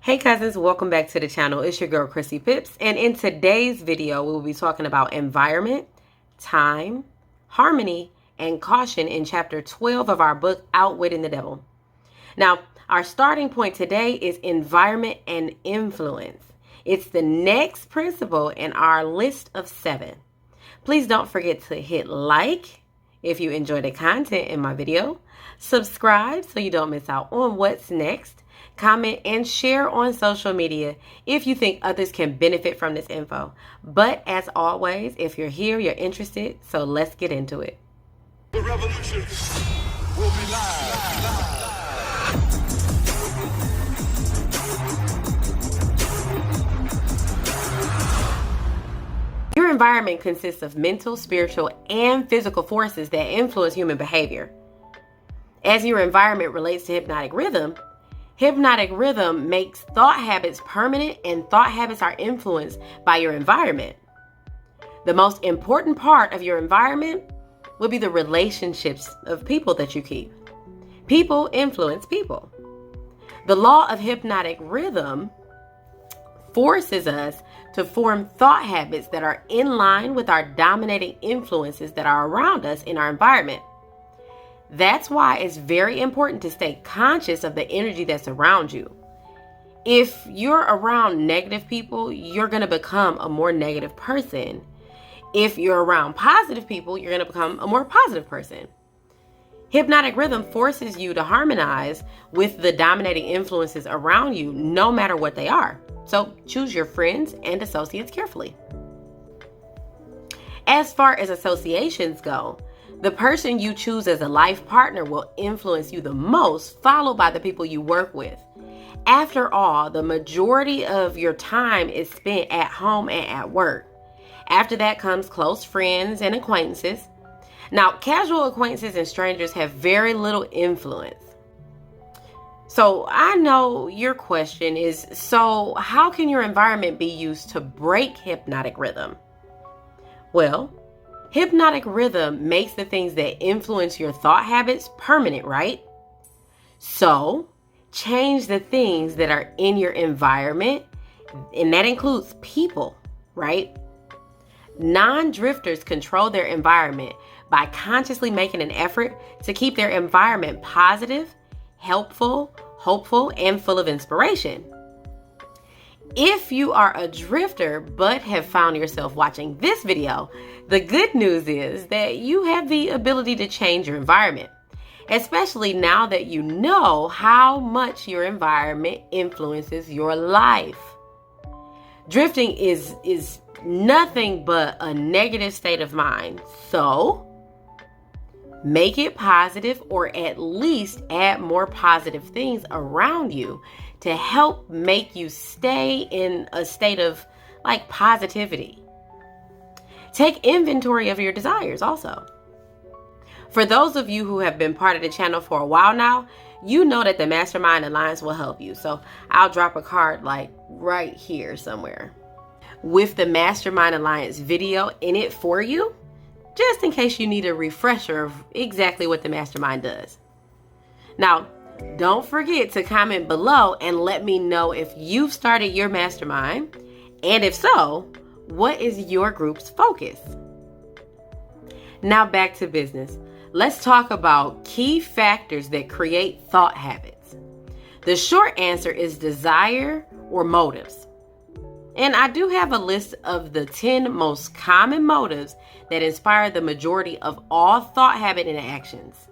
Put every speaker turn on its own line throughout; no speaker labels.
Hey cousins, welcome back to the channel. It's your girl Chrissy Pips, and in today's video we will be talking about environment, time, harmony, and caution in chapter 12 of our book Outwitting the Devil. Now, our starting point today is environment and influence. It's the next principle in our list of 7. Please don't forget to hit like if you enjoy the content in my video, subscribe so you don't miss out on what's next, comment and share on social media if you think others can benefit from this info. But as always, if you're here, you're interested, so let's get into it.
The revolution will be live.
Your environment consists of mental, spiritual, and physical forces that influence human behavior. As your environment relates to hypnotic rhythm makes thought habits permanent, and thought habits are influenced by your environment. The most important part of your environment will be the relationships of people that you keep. People influence people. The law of hypnotic rhythm forces us to form thought habits that are in line with our dominating influences that are around us in our environment. That's why it's very important to stay conscious of the energy that's around you. If you're around negative people, you're going to become a more negative person. If you're around positive people, you're going to become a more positive person. Hypnotic rhythm forces you to harmonize with the dominating influences around you, no matter what they are. So choose your friends and associates carefully. As far as associations go, the person you choose as a life partner will influence you the most, followed by the people you work with. After all, the majority of your time is spent at home and at work. After that comes close friends and acquaintances. Now, casual acquaintances and strangers have very little influence. So I know your question is, so how can your environment be used to break hypnotic rhythm? Well, hypnotic rhythm makes the things that influence your thought habits permanent, right? So change the things that are in your environment, and that includes people, right? Non-drifters control their environment by consciously making an effort to keep their environment positive, helpful, hopeful, and full of inspiration. If you are a drifter but have found yourself watching this video, the good news is that you have the ability to change your environment, especially now that you know how much your environment influences your life. Drifting is nothing but a negative state of mind, so make it positive, or at least add more positive things around you to help make you stay in a state of positivity. Take inventory of your desires also. For those of you who have been part of the channel for a while now, you know that the Mastermind Alliance will help you. So I'll drop a card right here somewhere with the Mastermind Alliance video in it for you, just in case you need a refresher of exactly what the Mastermind does. Now, don't forget to comment below and let me know if you've started your Mastermind, and if so, what is your group's focus? Now back to business. Let's talk about key factors that create thought habits. The short answer is desire or motives. And I do have a list of the 10 most common motives that inspire the majority of all thought habit interactions.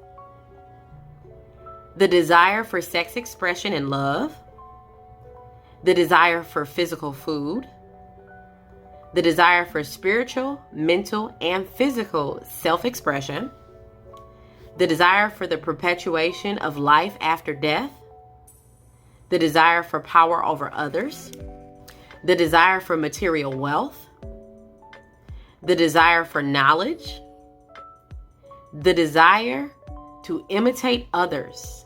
The desire for sex expression and love. The desire for physical food. The desire for spiritual, mental, and physical self-expression. The desire for the perpetuation of life after death. The desire for power over others. The desire for material wealth. The desire for knowledge. The desire to imitate others.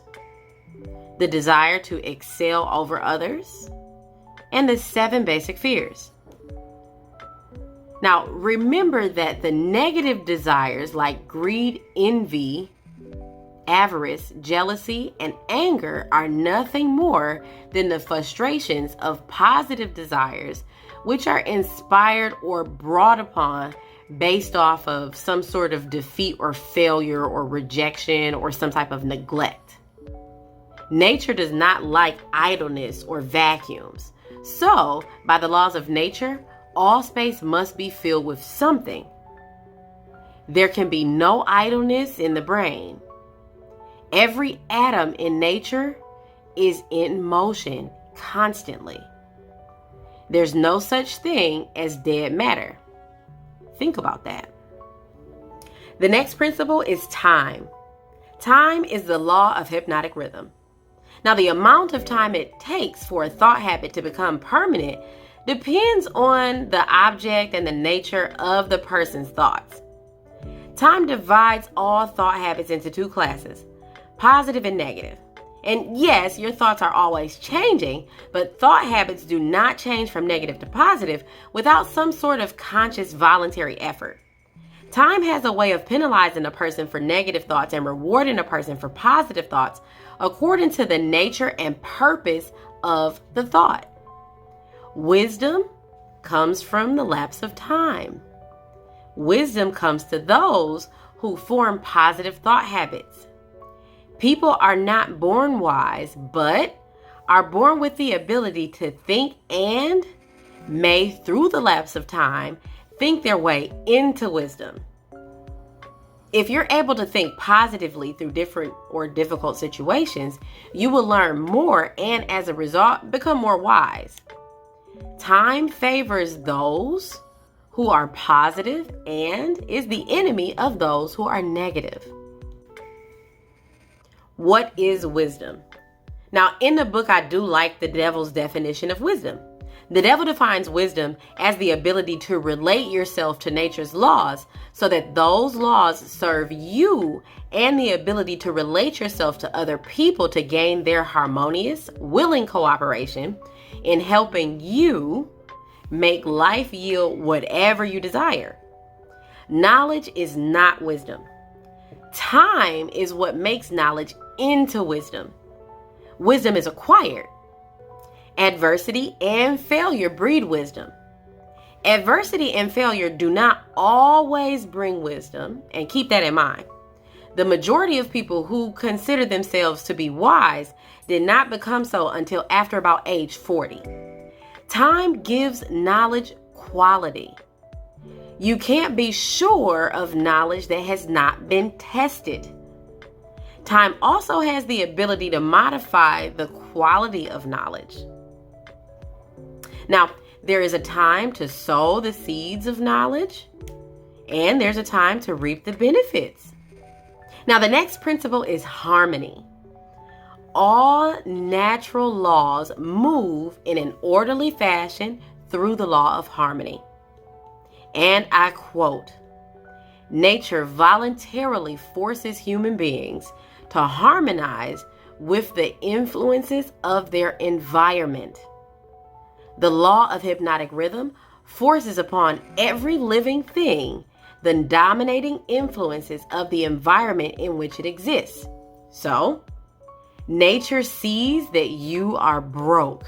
The desire to excel over others. And the 7 basic fears. Now, remember that the negative desires like greed, envy, avarice, jealousy, and anger are nothing more than the frustrations of positive desires, which are inspired or brought upon based off of some sort of defeat or failure or rejection or some type of neglect. Nature does not like idleness or vacuums. So, by the laws of nature, all space must be filled with something. There can be no idleness in the brain. Every atom in nature is in motion constantly. There's no such thing as dead matter. Think about that. The next principle is time. Time is the law of hypnotic rhythm. Now, the amount of time it takes for a thought habit to become permanent depends on the object and the nature of the person's thoughts. Time divides all thought habits into two classes, positive and negative. And yes, your thoughts are always changing, but thought habits do not change from negative to positive without some sort of conscious voluntary effort. Time has a way of penalizing a person for negative thoughts and rewarding a person for positive thoughts according to the nature and purpose of the thought. Wisdom comes from the lapse of time. Wisdom comes to those who form positive thought habits. People are not born wise, but are born with the ability to think and may, through the lapse of time, think their way into wisdom. If you're able to think positively through different or difficult situations, you will learn more and as a result, become more wise. Time favors those who are positive and is the enemy of those who are negative. What is wisdom? Now, in the book, I do like the devil's definition of wisdom. The devil defines wisdom as the ability to relate yourself to nature's laws so that those laws serve you, and the ability to relate yourself to other people to gain their harmonious, willing cooperation in helping you make life yield whatever you desire. Knowledge is not wisdom. Time is what makes knowledge into wisdom. Wisdom is acquired. Adversity and failure breed wisdom. Adversity and failure do not always bring wisdom, and keep that in mind. The majority of people who consider themselves to be wise did not become so until after about age 40. Time gives knowledge quality. You can't be sure of knowledge that has not been tested. Time also has the ability to modify the quality of knowledge. Now, there is a time to sow the seeds of knowledge, and there's a time to reap the benefits. Now, the next principle is harmony. All natural laws move in an orderly fashion through the law of harmony. And I quote, "Nature voluntarily forces human beings to harmonize with the influences of their environment. The law of hypnotic rhythm forces upon every living thing the dominating influences of the environment in which it exists. So, nature sees that you are broke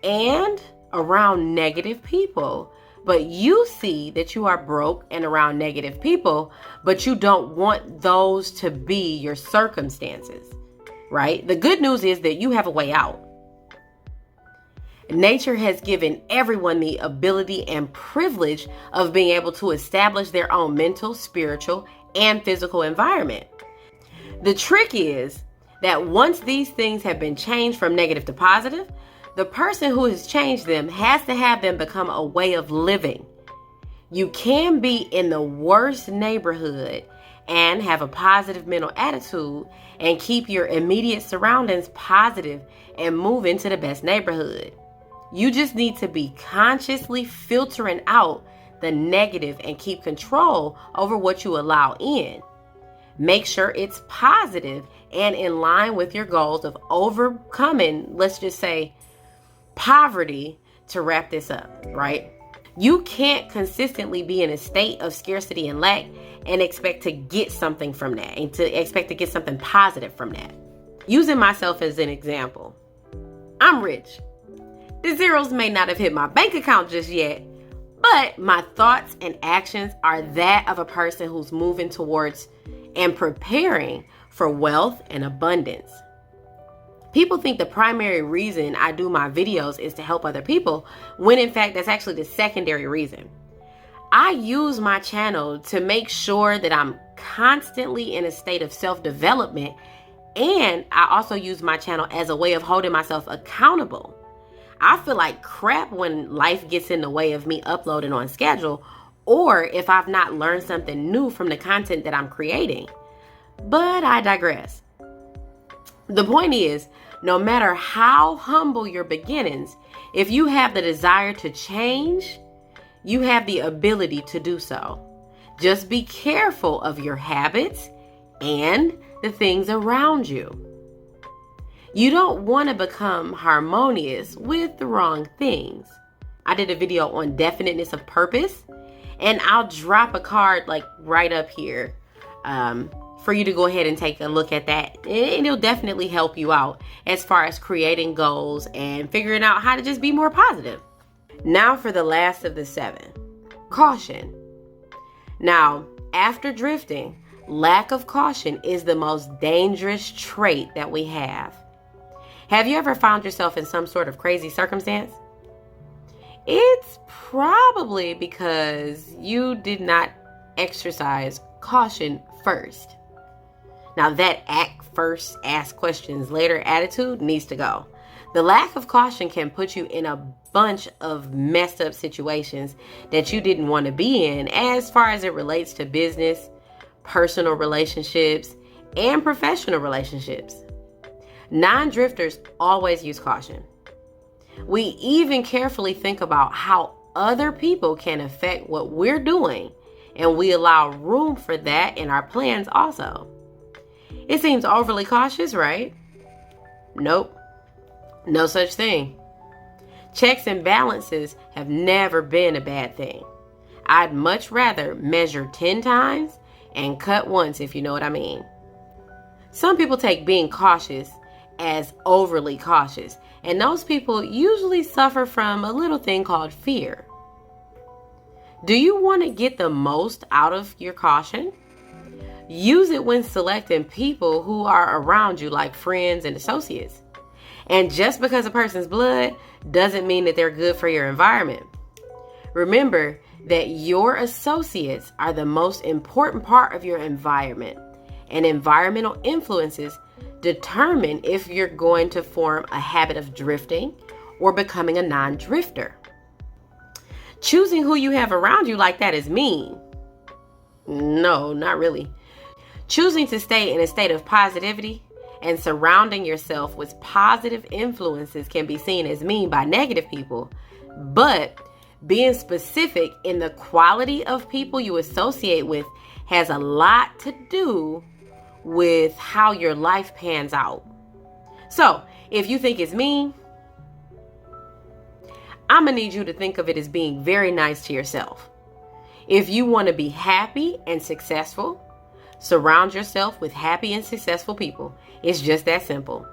and around negative people, but you see that you are broke and around negative people, but you don't want those to be your circumstances, right? The good news is that you have a way out. Nature has given everyone the ability and privilege of being able to establish their own mental, spiritual, and physical environment. The trick is that once these things have been changed from negative to positive, the person who has changed them has to have them become a way of living. You can be in the worst neighborhood and have a positive mental attitude and keep your immediate surroundings positive and move into the best neighborhood. You just need to be consciously filtering out the negative and keep control over what you allow in. Make sure it's positive and in line with your goals of overcoming, let's just say, poverty, to wrap this up, right? You can't consistently be in a state of scarcity and lack and expect to get something from that, and to expect to get something positive from that. Using myself as an example, I'm rich. The zeros may not have hit my bank account just yet, but my thoughts and actions are that of a person who's moving towards and preparing for wealth and abundance. People think the primary reason I do my videos is to help other people, when in fact that's actually the secondary reason. I use my channel to make sure that I'm constantly in a state of self-development, and I also use my channel as a way of holding myself accountable. I feel like crap when life gets in the way of me uploading on schedule, or if I've not learned something new from the content that I'm creating. But I digress. The point is, no matter how humble your beginnings, if you have the desire to change, you have the ability to do so. Just be careful of your habits and the things around you. You don't want to become harmonious with the wrong things. I did a video on definiteness of purpose, and I'll drop a card like right up here for you to go ahead and take a look at that. And it'll definitely help you out as far as creating goals and figuring out how to just be more positive. Now for the last of the 7, caution. Now, after drifting, lack of caution is the most dangerous trait that we have. Have you ever found yourself in some sort of crazy circumstance? It's probably because you did not exercise caution first. Now that act first, ask questions later attitude needs to go. The lack of caution can put you in a bunch of messed up situations that you didn't want to be in, as far as it relates to business, personal relationships, and professional relationships. Non-drifters always use caution. We even carefully think about how other people can affect what we're doing, and we allow room for that in our plans also. It seems overly cautious, right? Nope. No such thing. Checks and balances have never been a bad thing. I'd much rather measure 10 times and cut once, if you know what I mean. Some people take being cautious as overly cautious, and those people usually suffer from a little thing called fear. Do you want to get the most out of your caution? Use it when selecting people who are around you, like friends and associates. And just because a person's blood doesn't mean that they're good for your environment. Remember that your associates are the most important part of your environment, and environmental influences determine if you're going to form a habit of drifting or becoming a non-drifter. Choosing who you have around you like that is mean. No, not really. Choosing to stay in a state of positivity and surrounding yourself with positive influences can be seen as mean by negative people, but being specific in the quality of people you associate with has a lot to do with how your life pans out. So, if you think it's mean, I'm gonna need you to think of it as being very nice to yourself. If you want to be happy and successful, surround yourself with happy and successful people. It's just that simple.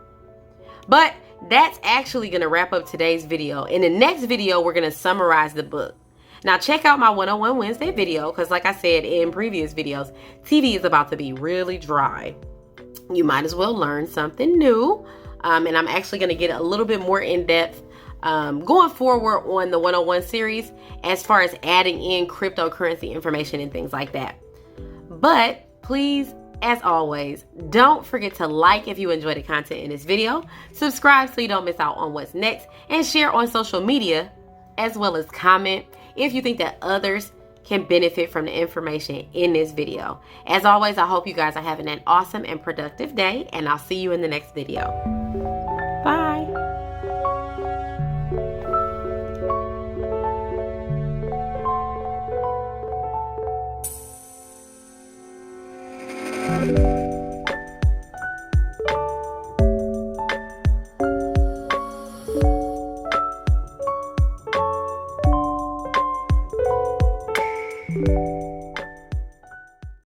But that's actually going to wrap up today's video. In the next video, we're going to summarize the book. Now, check out my 101 Wednesday video, because like I said in previous videos, TV is about to be really dry. You might as well learn something new. And I'm actually going to get a little bit more in depth going forward on the 101 series as far as adding in cryptocurrency information and things like that. But please, as always, don't forget to like if you enjoy the content in this video, subscribe so you don't miss out on what's next, and share on social media, as well as comment if you think that others can benefit from the information in this video. As always, I hope you guys are having an awesome and productive day, and I'll see you in the next video. Bye.